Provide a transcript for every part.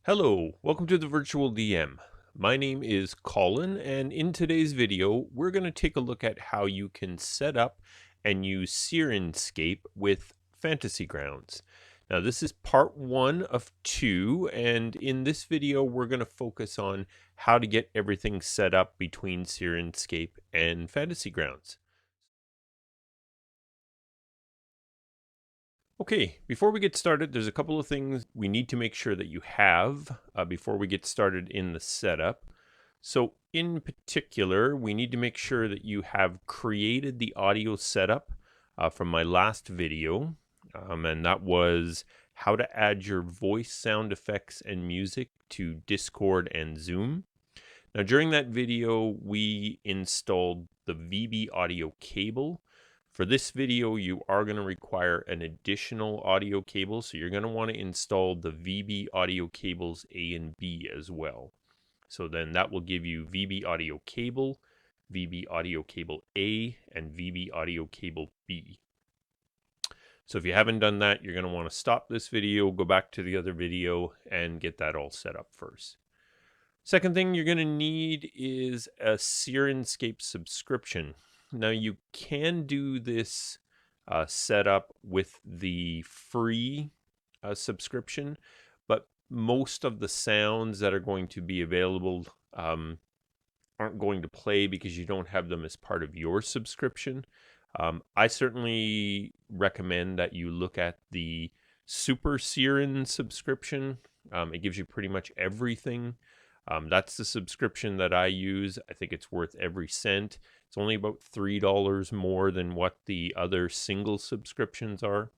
Hello, welcome to the Virtual DM. My name is Colin, and in today's video, we're going to take a look at how you can set up and use Syrinscape with Fantasy Grounds. Now, this is part one of two, and in this video, we're going to focus on how to get everything set up between Syrinscape and Fantasy Grounds. Okay, before we get started, there's a couple of things we need to make sure that you have before we get started in the setup. So in particular, we need to make sure that you have created the audio setup from my last video, and that was how to add your voice sound effects and music to Discord and Zoom. Now, during that video, we installed the VB audio cable. For this video, you are going to require an additional audio cable, so you're going to want to install the VB audio cables A and B as well. So then that will give you VB audio cable A, and VB audio cable B. So if you haven't done that, you're going to want to stop this video, go back to the other video, and get that all set up first. Second thing you're going to need is a Syrinscape subscription. Now you can do this setup with the free subscription, but most of the sounds that are going to be available aren't going to play because you don't have them as part of your subscription. I certainly recommend that you look at the Super Syrin subscription. It gives you pretty much everything. That's the subscription that I use. I think it's worth every cent. It's only about $3 more than what the other single subscriptions are.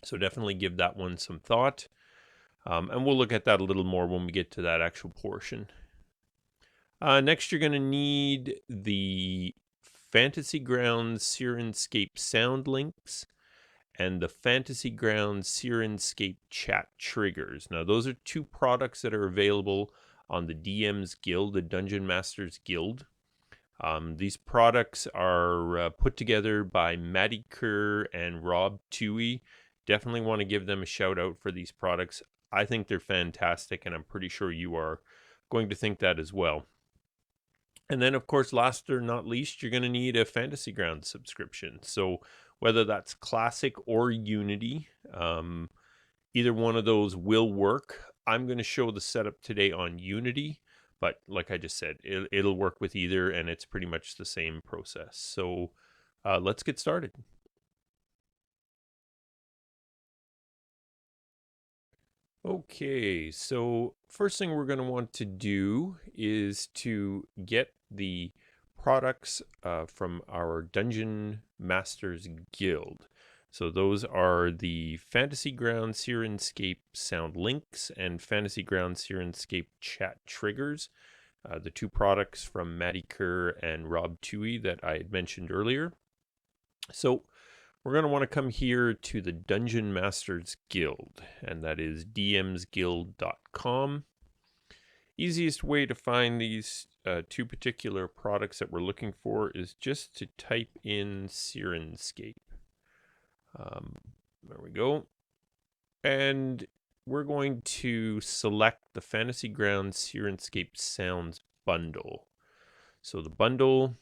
So definitely give that one some thought. And we'll look at that a little more when we get to that actual portion. Next, you're going to need the Fantasy Grounds Syrinscape sound links and the Fantasy Grounds Syrinscape chat triggers. Now, those are two products that are available on the DM's Guild, the Dungeon Masters Guild. These products are put together by Mattekure and Rob2e. Definitely want to give them a shout out for these products. I think they're fantastic, and I'm pretty sure you are going to think that as well. And then, of course, last or not least, you're going to need a Fantasy Grounds subscription. So whether that's Classic or Unity, either one of those will work. I'm going to show the setup today on Unity, but like I just said, it'll work with either, and it's pretty much the same process. So let's get started. Okay, so first thing we're going to want to do is to get the products from our Dungeon Masters Guild. So those are the Fantasy Grounds Syrinscape sound links and Fantasy Grounds Syrinscape chat triggers, the two products from Mattekure and Rob2e that I had mentioned earlier. So we're going to want to come here to the Dungeon Masters Guild, and that is dmsguild.com. Easiest way to find these two particular products that we're looking for is just to type in Syrinscape. There we go. And we're going to select the Fantasy Grounds Syrinscape Sounds bundle. So the bundle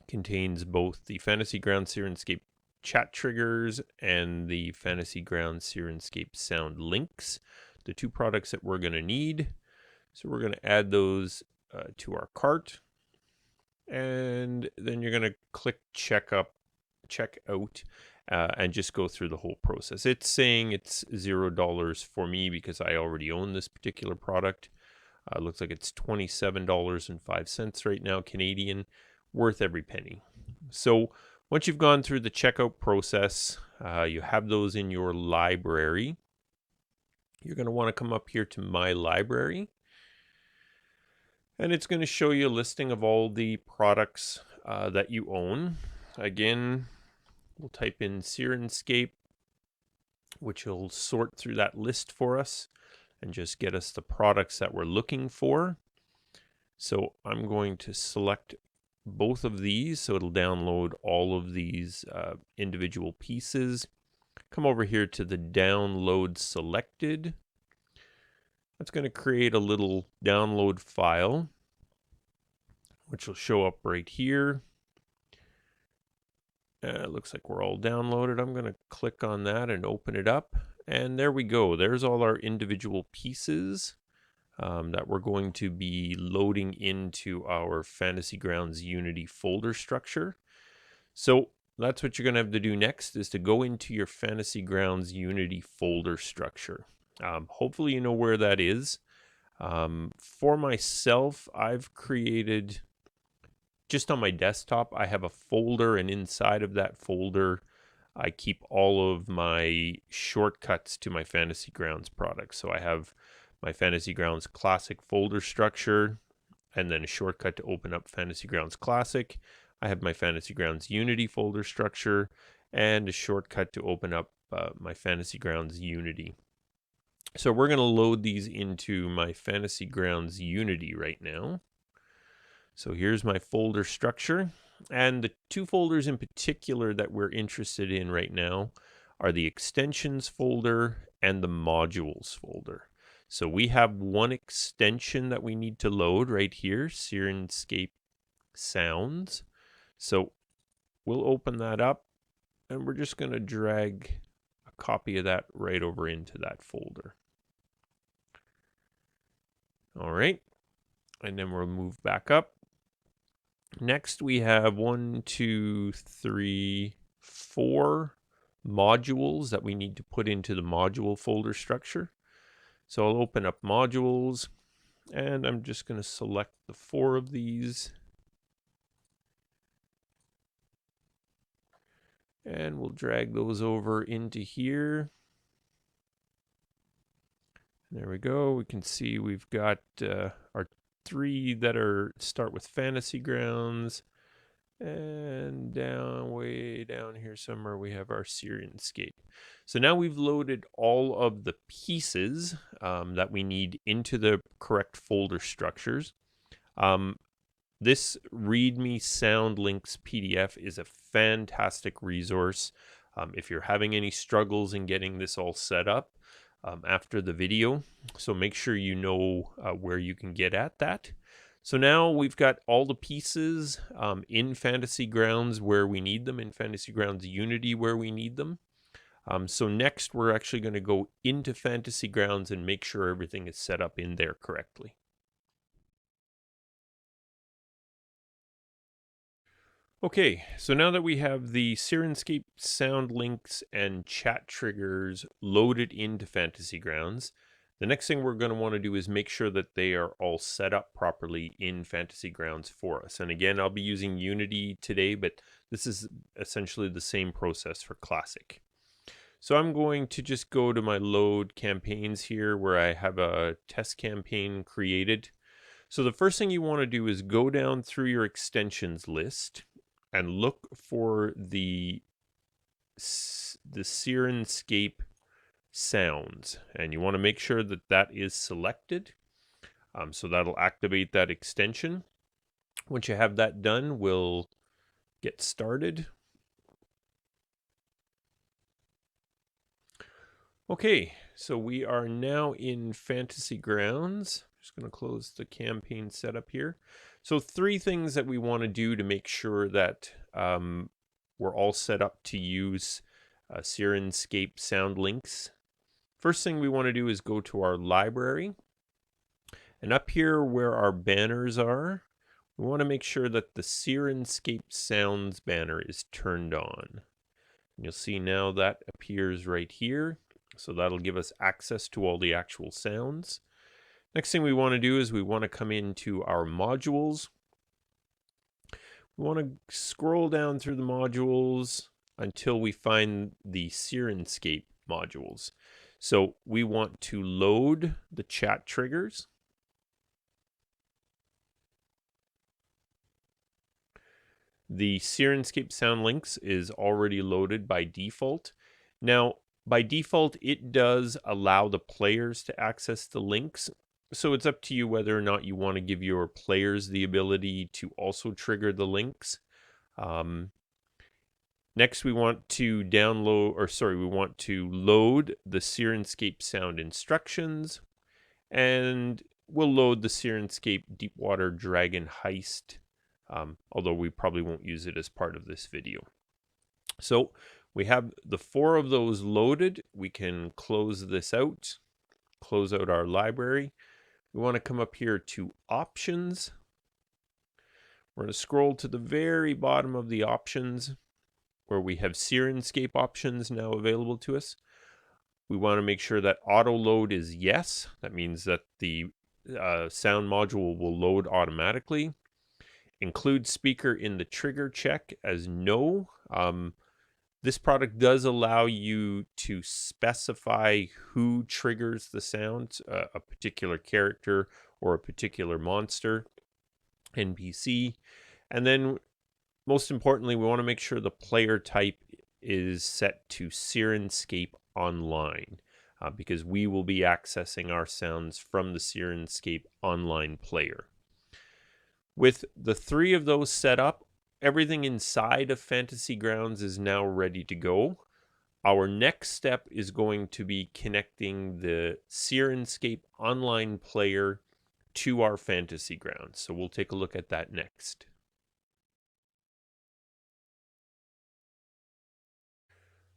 contains both the Fantasy Grounds Syrinscape chat triggers and the Fantasy Grounds Syrinscape sound links, the two products that we're going to need. So we're going to add those to our cart. And then you're going to click check out, and just go through the whole process. It's saying it's $0 for me because I already own this particular product. Looks like it's $27.05 right now, Canadian, worth every penny. So once you've gone through the checkout process, you have those in your library. You're going to want to come up here to My Library, and it's going to show you a listing of all the products that you own. Again, we'll type in Syrinscape, which will sort through that list for us and just get us the products that we're looking for. So I'm going to select both of these, so it'll download all of these individual pieces. Come over here to the download selected. That's going to create a little download file, which will show up right here. It looks like we're all downloaded. I'm going to click on that and open it up. And there we go. There's all our individual pieces that we're going to be loading into our Fantasy Grounds Unity folder structure. So that's what you're going to have to do next, is to go into your Fantasy Grounds Unity folder structure. Hopefully you know where that is. For myself, I've created, just on my desktop, I have a folder, and inside of that folder, I keep all of my shortcuts to my Fantasy Grounds products. So I have my Fantasy Grounds Classic folder structure, and then a shortcut to open up Fantasy Grounds Classic. I have my Fantasy Grounds Unity folder structure, and a shortcut to open up my Fantasy Grounds Unity. So we're going to load these into my Fantasy Grounds Unity right now. So here's my folder structure, and the two folders in particular that we're interested in right now are the extensions folder and the modules folder. So we have one extension that we need to load right here, Syrinscape Sounds. So we'll open that up, and we're just going to drag a copy of that right over into that folder. All right, and then we'll move back up. Next, we have 1, 2, 3, 4 modules that we need to put into the module folder structure. So I'll open up modules, and I'm just going to select the 4 of these. And we'll drag those over into here. There we go. We can see we've got our 3 that start with Fantasy Grounds. And way down here somewhere, we have our Syrinscape. So now we've loaded all of the pieces that we need into the correct folder structures. This README Sound Links PDF is a fantastic resource if you're having any struggles in getting this all set up after the video. So make sure you know where you can get at that. So now we've got all the pieces in Fantasy Grounds where we need them, in Fantasy Grounds Unity where we need them. So next we're actually going to go into Fantasy Grounds and make sure everything is set up in there correctly. Okay, so now that we have the Syrinscape sound links and chat triggers loaded into Fantasy Grounds, the next thing we're going to want to do is make sure that they are all set up properly in Fantasy Grounds for us. And again, I'll be using Unity today, but this is essentially the same process for Classic. So I'm going to just go to my load campaigns here where I have a test campaign created. So the first thing you want to do is go down through your extensions list and look for the Syrinscape sounds, and you want to make sure that that is selected. So that'll activate that extension. Once you have that done, we'll get started. Okay, so we are now in Fantasy Grounds. Just going to close the campaign setup here. So 3 things that we want to do to make sure that we're all set up to use Syrinscape sound links. First thing we want to do is go to our library. And up here where our banners are, we want to make sure that the Syrinscape Sounds banner is turned on. And you'll see now that appears right here. So that'll give us access to all the actual sounds. Next thing we want to do is we want to come into our modules. We want to scroll down through the modules until we find the Syrinscape modules. So we want to load the chat triggers. The Syrinscape sound links is already loaded by default. Now, by default, it does allow the players to access the links. So it's up to you whether or not you want to give your players the ability to also trigger the links. Next, we want to load the Syrinscape sound instructions. And we'll load the Syrinscape Deepwater Dragon Heist, although we probably won't use it as part of this video. So we have the 4 of those loaded. We can close this out, close out our library. We want to come up here to Options. We're going to scroll to the very bottom of the options where we have Syrinscape options now available to us. We want to make sure that auto load is yes. That means that the sound module will load automatically. Include speaker in the trigger check as no. This product does allow you to specify who triggers the sound, a particular character or a particular monster, NPC. And then most importantly, we want to make sure the player type is set to Syrinscape Online, because we will be accessing our sounds from the Syrinscape Online Player. With the 3 of those set up, everything inside of Fantasy Grounds is now ready to go. Our next step is going to be connecting the Syrinscape Online Player to our Fantasy Grounds. So we'll take a look at that next.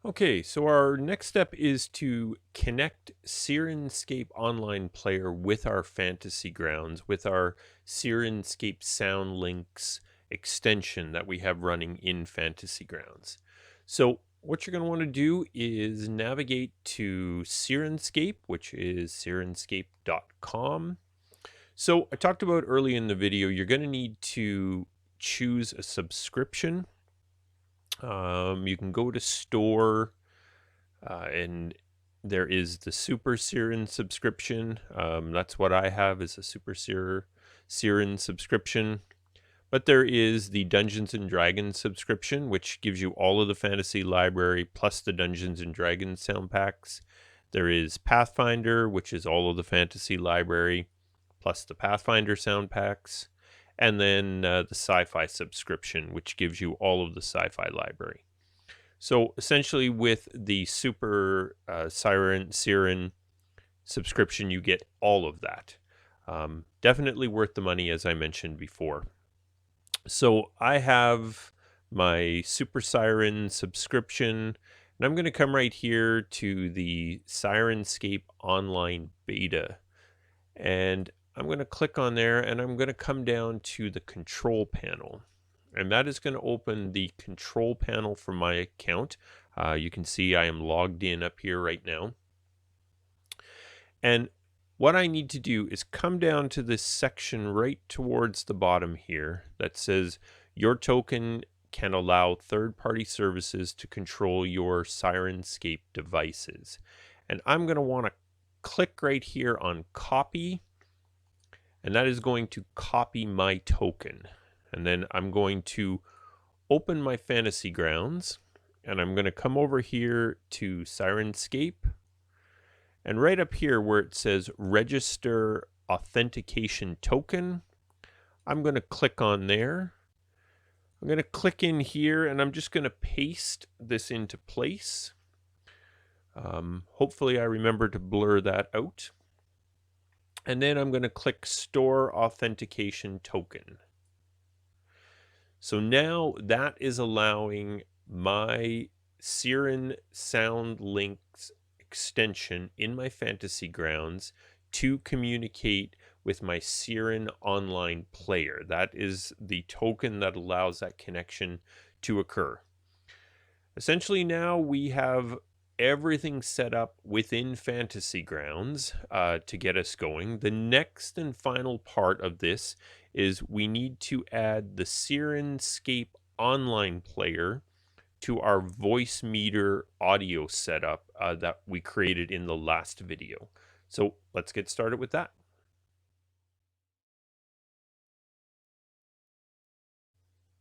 Okay, so our next step is to connect Syrinscape Online Player with our Fantasy Grounds, with our Syrinscape Sound Links extension that we have running in Fantasy Grounds. So what you're going to want to do is navigate to Syrinscape, which is syrinscape.com. So I talked about early in the video, you're going to need to choose a subscription. You can go to store, and there is the Super Siren subscription. That's what I have, is a Super Siren subscription. But there is the Dungeons and Dragons subscription, which gives you all of the fantasy library plus the Dungeons and Dragons sound packs. There is Pathfinder, which is all of the fantasy library plus the Pathfinder sound packs. And then the sci-fi subscription, which gives you all of the sci-fi library. So essentially with the Super Siren subscription, you get all of that. Definitely worth the money, as I mentioned before. So I have my Super Siren subscription, and I'm going to come right here to the Syrinscape Online Beta. And I'm going to click on there, and I'm going to come down to the control panel, and that is going to open the control panel for my account. You can see I am logged in up here right now. And what I need to do is come down to this section right towards the bottom here that says your token can allow third-party services to control your Syrinscape devices. And I'm going to want to click right here on copy. And that is going to copy my token. And then I'm going to open my Fantasy Grounds, and I'm going to come over here to Syrinscape. And right up here where it says Register Authentication Token, I'm going to click on there. I'm going to click in here, and I'm just going to paste this into place. Hopefully I remember to blur that out. And then I'm going to click Store Authentication Token. So now that is allowing my Syrin Sound Links extension in my Fantasy Grounds to communicate with my Syrin Online Player. That is the token that allows that connection to occur. Essentially now we have everything set up within Fantasy Grounds to get us going. The next and final part of this is we need to add the Syrinscape Online Player to our Voicemeeter audio setup that we created in the last video. So let's get started with that.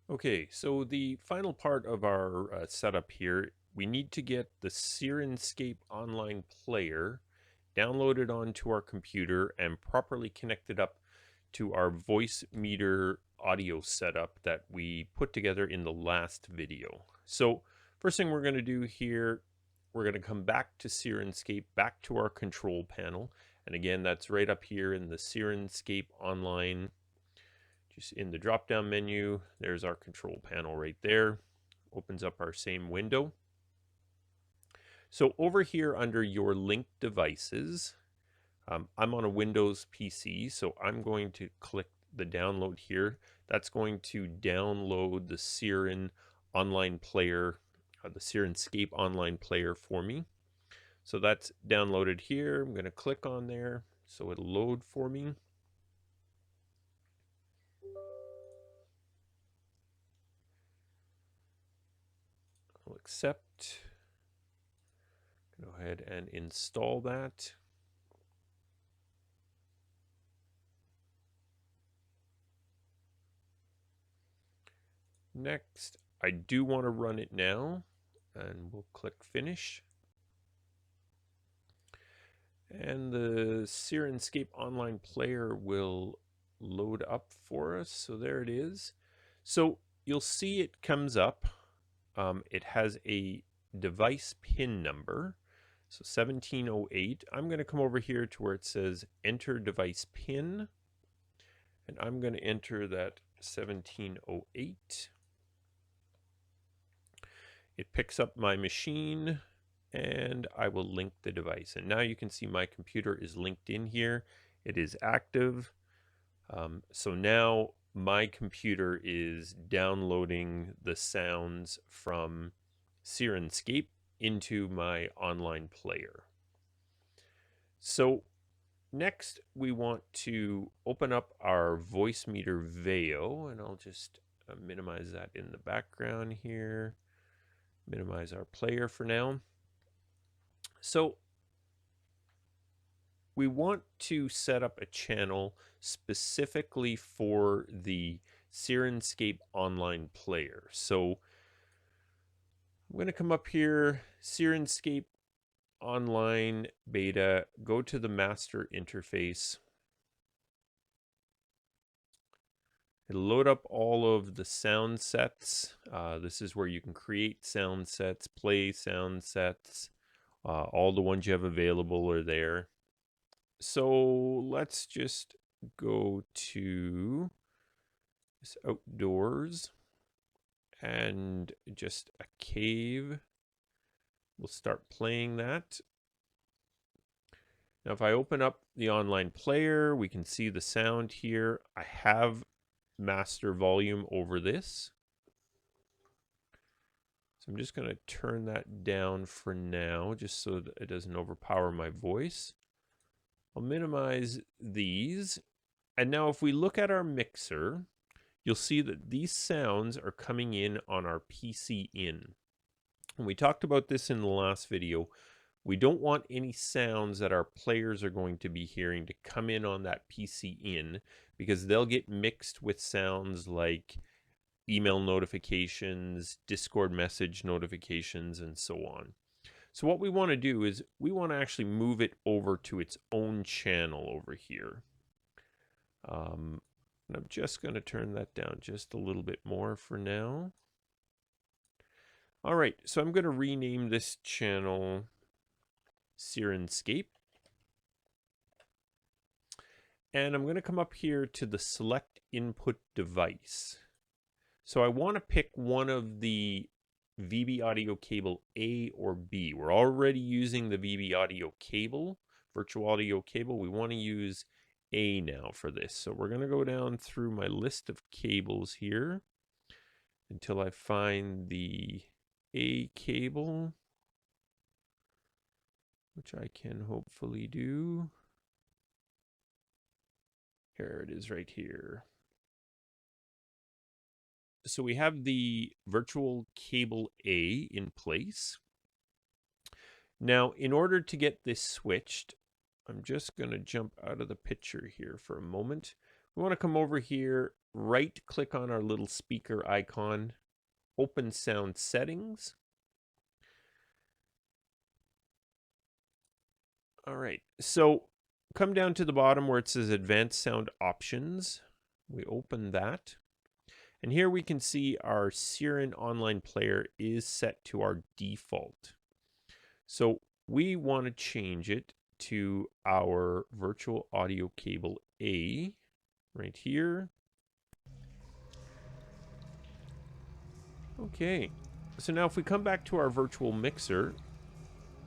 Okay, so the final part of our setup here, we need to get the Syrinscape Online Player downloaded onto our computer and properly connected up to our Voicemeeter audio setup that we put together in the last video. So first thing we're going to do here, we're going to come back to Syrinscape, back to our control panel, And again, that's right up here in the Syrinscape Online. Just in the drop-down menu, there's our control panel right there. Opens up our same window. So over here under your linked devices, I'm on a Windows PC, so I'm going to click the download here. That's going to download the Online Player, the Syrinscape Online Player for me. So that's downloaded here. I'm going to click on there so it'll load for me. I'll accept. Go ahead and install that. Next, I do want to run it now, and we'll click finish. And the Syrinscape Online Player will load up for us. So there it is. So you'll see it comes up. It has a device pin number. So 1708. I'm going to come over here to where it says enter device pin. And I'm going to enter that 1708. It picks up my machine and I will link the device. And now you can see my computer is linked in here. It is active. So now my computer is downloading the sounds from Syrinscape into my online player. So next we want to open up our Voicemeeter VAO, and I'll just minimize that in the background here. Minimize our player for now. So we want to set up a channel specifically for the Syrinscape Online Player. So I'm going to come up here, Syrinscape Online Beta, go to the master interface. It'll load up all of the sound sets. This is where you can create sound sets, play sound sets. All the ones you have available are there. So let's just go to this outdoors and just a cave. We'll start playing that. Now, if I open up the online player, we can see the sound here. I have master volume over this. So I'm just going to turn that down for now, just so that it doesn't overpower my voice. I'll minimize these. And now if we look at our mixer, you'll see that these sounds are coming in on our PC in. And we talked about this in the last video. We don't want any sounds that our players are going to be hearing to come in on that PC in, because they'll get mixed with sounds like email notifications, Discord message notifications, and so on. So what we want to do is we want to actually move it over to its own channel over here. And I'm just going to turn that down just a little bit more for now. All right, so I'm going to rename this channel Syrinscape. And I'm going to come up here to the select input device. So I want to pick one of the VB audio cable A or B. We're already using the VB audio cable, virtual audio cable. We want to use A now for this. So we're going to go down through my list of cables here until I find the A cable, which I can hopefully do. Here it is right here. So we have the virtual cable A in place. Now, in order to get this switched, I'm just going to jump out of the picture here for a moment. We want to come over here, right click on our little speaker icon, open sound settings. All right, so come down to the bottom where it says advanced sound options. We open that. And here we can see our Syrinscape Online Player is set to our default. So we want to change it to our virtual audio cable A right here. Okay, so now if we come back to our virtual mixer,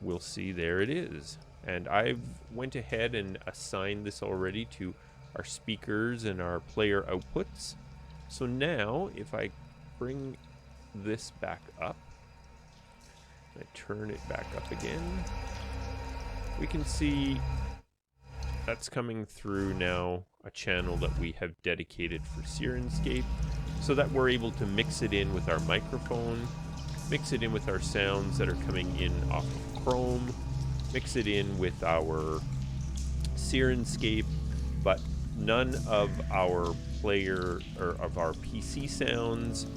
we'll see there it is. And I've went ahead and assigned this already to our speakers and our player outputs. So now if I bring this back up, I turn it back up again, we can see that's coming through now a channel that we have dedicated for Syrinscape, so that we're able to mix it in with our microphone, mix it in with our sounds that are coming in off of Chrome, mix it in with our Syrinscape, but none of our player or of our PC sounds,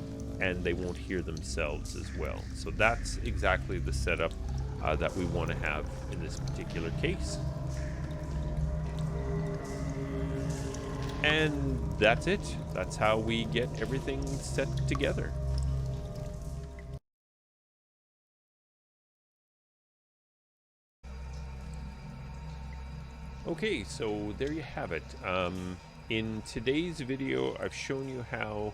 and they won't hear themselves as well. So that's exactly the setup that we want to have in this particular case. And that's it. That's how we get everything set together. Okay, so there you have it. In today's video, I've shown you how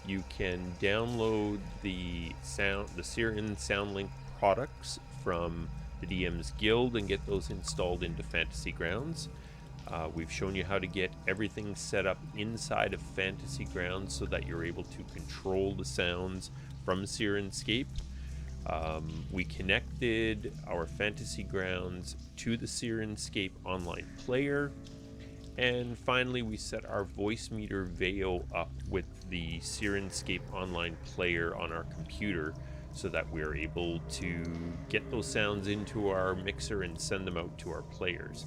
you can download the Syrian SoundLink products from the DM's Guild and get those installed into Fantasy Grounds. We've shown you how to get everything set up inside of Fantasy Grounds so that you're able to control the sounds from Syrinscape. We connected our Fantasy Grounds to the Syrinscape Online Player. And finally, we set our Voicemeeter VAO up with the Syrinscape Online Player on our computer so that we're able to get those sounds into our mixer and send them out to our players.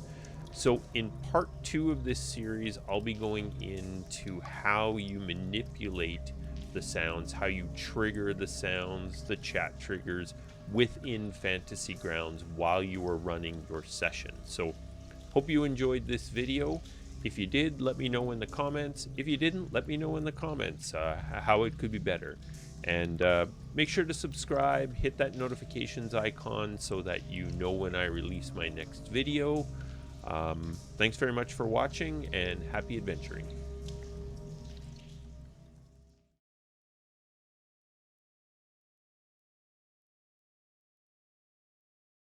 So in part 2 of this series, I'll be going into how you manipulate the sounds, how you trigger the sounds, the chat triggers within Fantasy Grounds while you are running your session. So hope you enjoyed this video. If you did, let me know in the comments. If you didn't, let me know in the comments how it could be better. And make sure to subscribe, hit that notifications icon so that you know when I release my next video. Thanks very much for watching, and happy adventuring.